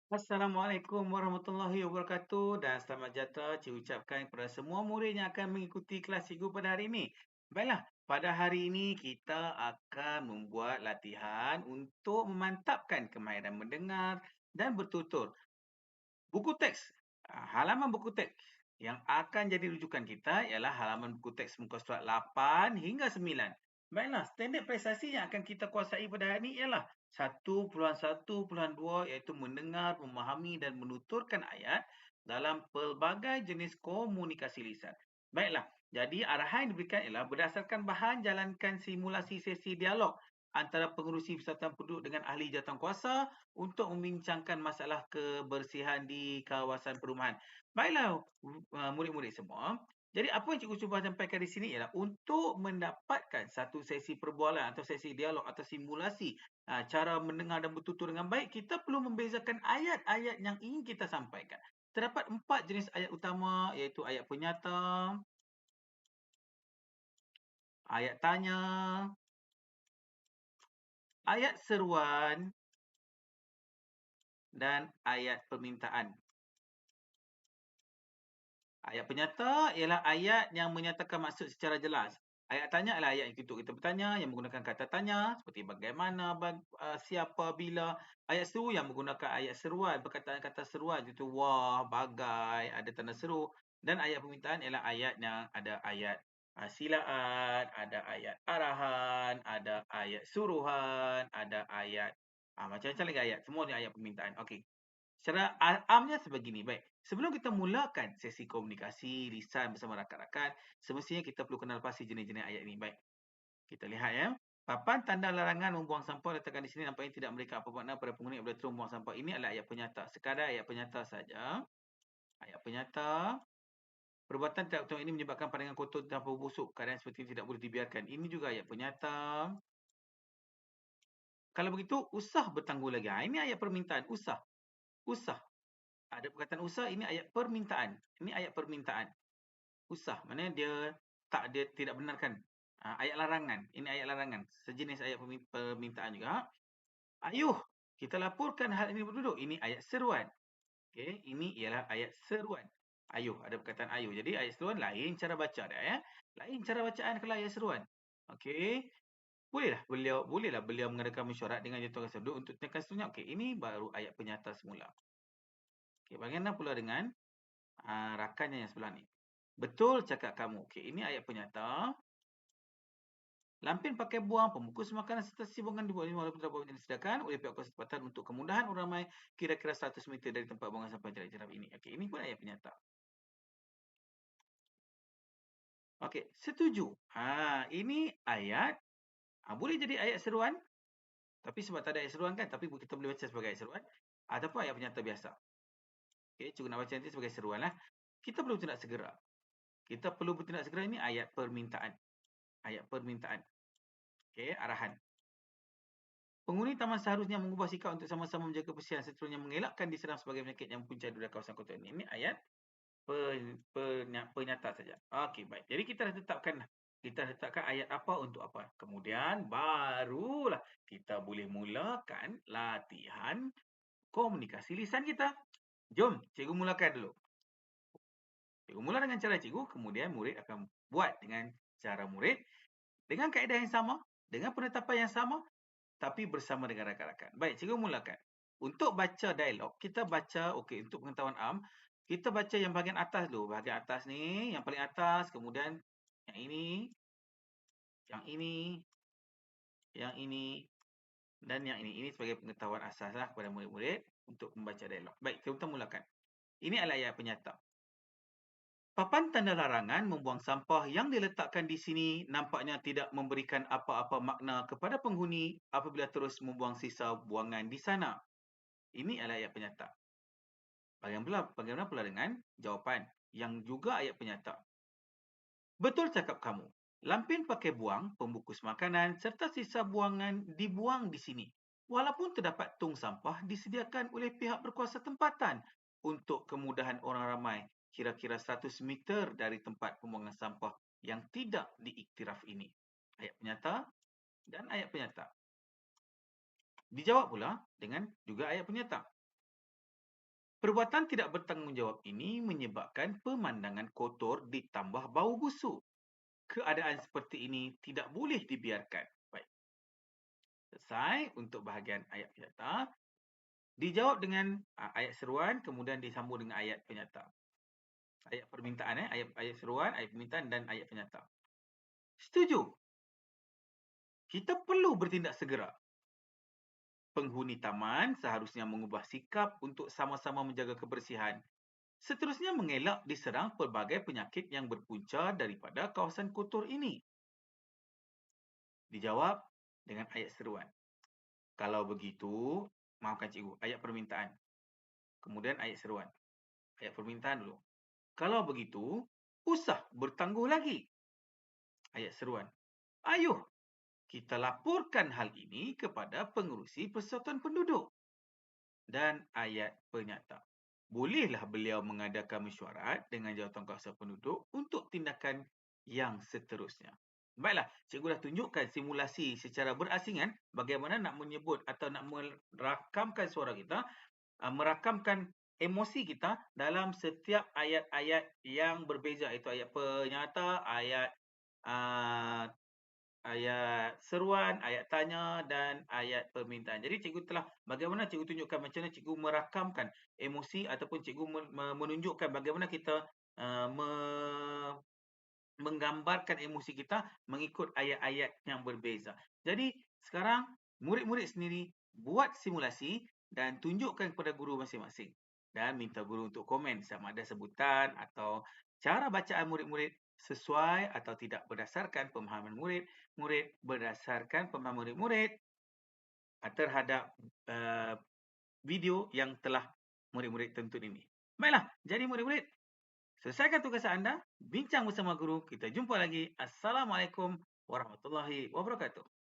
Assalamualaikum warahmatullahi wabarakatuh dan selamat sejahtera saya ucapkan kepada semua murid yang akan mengikuti kelas cikgu pada hari ini. Baiklah, pada hari ini kita akan membuat latihan untuk memantapkan kemahiran mendengar dan bertutur. Buku teks, halaman buku teks yang akan jadi rujukan kita ialah halaman buku teks muka surat 8 hingga 9. Baiklah, standard prestasi yang akan kita kuasai pada hari ini ialah 1.1.2 iaitu mendengar, memahami dan menuturkan ayat dalam pelbagai jenis komunikasi lisan. Baiklah, jadi arahan yang diberikan ialah berdasarkan bahan jalankan simulasi sesi dialog antara pengerusi persatuan penduduk dengan ahli jawatankuasa untuk membincangkan masalah kebersihan di kawasan perumahan. Baiklah, murid-murid semua. Jadi apa yang cikgu cuba sampaikan di sini ialah untuk mendapatkan satu sesi perbualan atau sesi dialog atau simulasi cara mendengar dan bertutur dengan baik, kita perlu membezakan ayat-ayat yang ingin kita sampaikan. Terdapat 4 jenis ayat utama iaitu ayat penyata, ayat tanya, ayat seruan dan ayat permintaan. Ayat penyata ialah ayat yang menyatakan maksud secara jelas. Ayat tanya adalah ayat yang untuk kita bertanya yang menggunakan kata tanya seperti bagaimana, siapa, bila. Ayat seru yang menggunakan ayat seruan, perkataan kata seruan iaitu wah, bagai, ada tanda seru. Dan ayat permintaan ialah ayat yang ada ayat silaan, ada ayat arahan, ada ayat suruhan, ada ayat macam-macam lagi ayat. Semua ni ayat permintaan. Okey. Secara amnya sebegini, baik. Sebelum kita mulakan sesi komunikasi lisan bersama rakan-rakan, semestinya kita perlu kenal pasti jenis-jenis ayat ini. Baik, kita lihat ya. Papan tanda larangan membuang sampah letakkan di sini nampaknya tidak memberikan apa makna pada penghuni apabila terus membuang sampah. Ini adalah ayat penyata. Sekadar ayat penyata saja. Ayat penyata. Perbuatan tidak betul ini menyebabkan pandangan kotor dan bau busuk. Keadaan seperti ini tidak boleh dibiarkan. Ini juga ayat penyata. Kalau begitu, usah bertangguh lagi. Ini ayat permintaan. Usah. Usah. Ada perkataan usah, ini ayat permintaan. Ini ayat permintaan. Usah, maknanya dia tidak benarkan. Ayat larangan, ini ayat larangan. Sejenis ayat permintaan juga. Ayuh, kita laporkan hal ini penduduk. Ini ayat seruan. Okey, ini ialah ayat seruan. Ayuh, ada perkataan ayuh. Jadi ayat seruan lain cara baca dia ya. Lain cara bacaan kalau ayat seruan. Okey. Bolehlah beliau mengadakan mesyuarat dengan jawatankuasa penduduk untuk tekan seterusnya. Okey, ini baru ayat penyata semula. Okey, bagaimana pula dengan rakannya yang sebelah ni? Betul cakap kamu. Okey, ini ayat penyata. Lampin pakai buang, pembungkus makanan serta sisi buangan dibuat walaupun terdapat yang disediakan oleh pihak kuasa tempatan untuk kemudahan orang ramai kira-kira 100 meter dari tempat buangan sampah jarak ini. Okey, ini pun ayat penyata. Okey, setuju. Ini ayat boleh jadi ayat seruan, tapi sebab tak ada ayat seruan kan, tapi kita boleh baca sebagai ayat seruan ataupun ayat penyata biasa. Okey, cikgu nak baca nanti sebagai seruanlah. Kita perlu bertindak segera. Kita perlu bertindak segera ini ayat permintaan. Ayat permintaan. Okey, arahan. Penghuni taman seharusnya mengubah sikap untuk sama-sama menjaga kebersihan seterusnya mengelakkan diserang sebagai penyakit yang mempunyai di kawasan kota ini. Ini ayat penyata saja. Okey, baik. Jadi kita dah tetapkanlah. Kita tetapkan ayat apa untuk apa. Kemudian barulah kita boleh mulakan latihan komunikasi lisan kita. Jom, cikgu mulakan dulu. Cikgu mula dengan cara cikgu, kemudian murid akan buat dengan cara murid dengan kaedah yang sama, dengan penetapan yang sama, tapi bersama dengan rakan-rakan. Baik, cikgu mulakan. Untuk baca dialog, kita baca, okey, untuk pengetahuan am, kita baca yang bahagian atas dulu. Bahagian atas ni, yang paling atas, kemudian yang ini, yang ini, yang ini, dan yang ini. Ini sebagai pengetahuan asaslah kepada murid-murid untuk membaca dialog. Baik, kita mulakan. Ini adalah ayat penyata. Papan tanda larangan membuang sampah yang diletakkan di sini nampaknya tidak memberikan apa-apa makna kepada penghuni apabila terus membuang sisa buangan di sana. Ini adalah ayat penyata. Bagaimana pula dengan jawapan yang juga ayat penyata? Betul cakap kamu. Lampin pakai buang, pembungkus makanan serta sisa buangan dibuang di sini. Walaupun terdapat tong sampah disediakan oleh pihak berkuasa tempatan untuk kemudahan orang ramai kira-kira 100 meter dari tempat pembuangan sampah yang tidak diiktiraf ini. Ayat penyata dan ayat penyata. Dijawab pula dengan juga ayat penyata. Perbuatan tidak bertanggungjawab ini menyebabkan pemandangan kotor ditambah bau busuk. Keadaan seperti ini tidak boleh dibiarkan. Baik, selesai untuk bahagian ayat penyata. Dijawab dengan ayat seruan, kemudian disambung dengan ayat penyata. Ayat permintaan, ayat seruan, ayat permintaan dan ayat penyata. Setuju? Kita perlu bertindak segera. Penghuni taman seharusnya mengubah sikap untuk sama-sama menjaga kebersihan. Seterusnya mengelak diserang pelbagai penyakit yang berpunca daripada kawasan kotor ini. Dijawab dengan ayat seruan. Kalau begitu, maafkan cikgu, ayat permintaan. Kemudian ayat seruan. Ayat permintaan dulu. Kalau begitu, usah bertangguh lagi. Ayat seruan. Ayuh, kita laporkan hal ini kepada pengerusi persatuan penduduk. Dan ayat penyata. Bolehlah beliau mengadakan mesyuarat dengan jawatankuasa penduduk untuk tindakan yang seterusnya. Baiklah, cikgu dah tunjukkan simulasi secara berasingan bagaimana nak menyebut atau nak merakamkan suara kita, merakamkan emosi kita dalam setiap ayat-ayat yang berbeza, iaitu ayat penyata, ayat seruan, ayat tanya dan ayat permintaan. Jadi cikgu telah bagaimana cikgu tunjukkan macam mana cikgu merakamkan emosi ataupun cikgu menunjukkan bagaimana kita menggambarkan emosi kita mengikut ayat-ayat yang berbeza. Jadi sekarang murid-murid sendiri buat simulasi dan tunjukkan kepada guru masing-masing dan minta guru untuk komen sama ada sebutan atau cara bacaan murid-murid sesuai atau tidak berdasarkan pemahaman murid-murid, berdasarkan pemahaman murid-murid terhadap video yang telah murid-murid tonton ini. Baiklah, jadi murid-murid, selesaikan tugas anda, bincang bersama guru. Kita jumpa lagi. Assalamualaikum warahmatullahi wabarakatuh.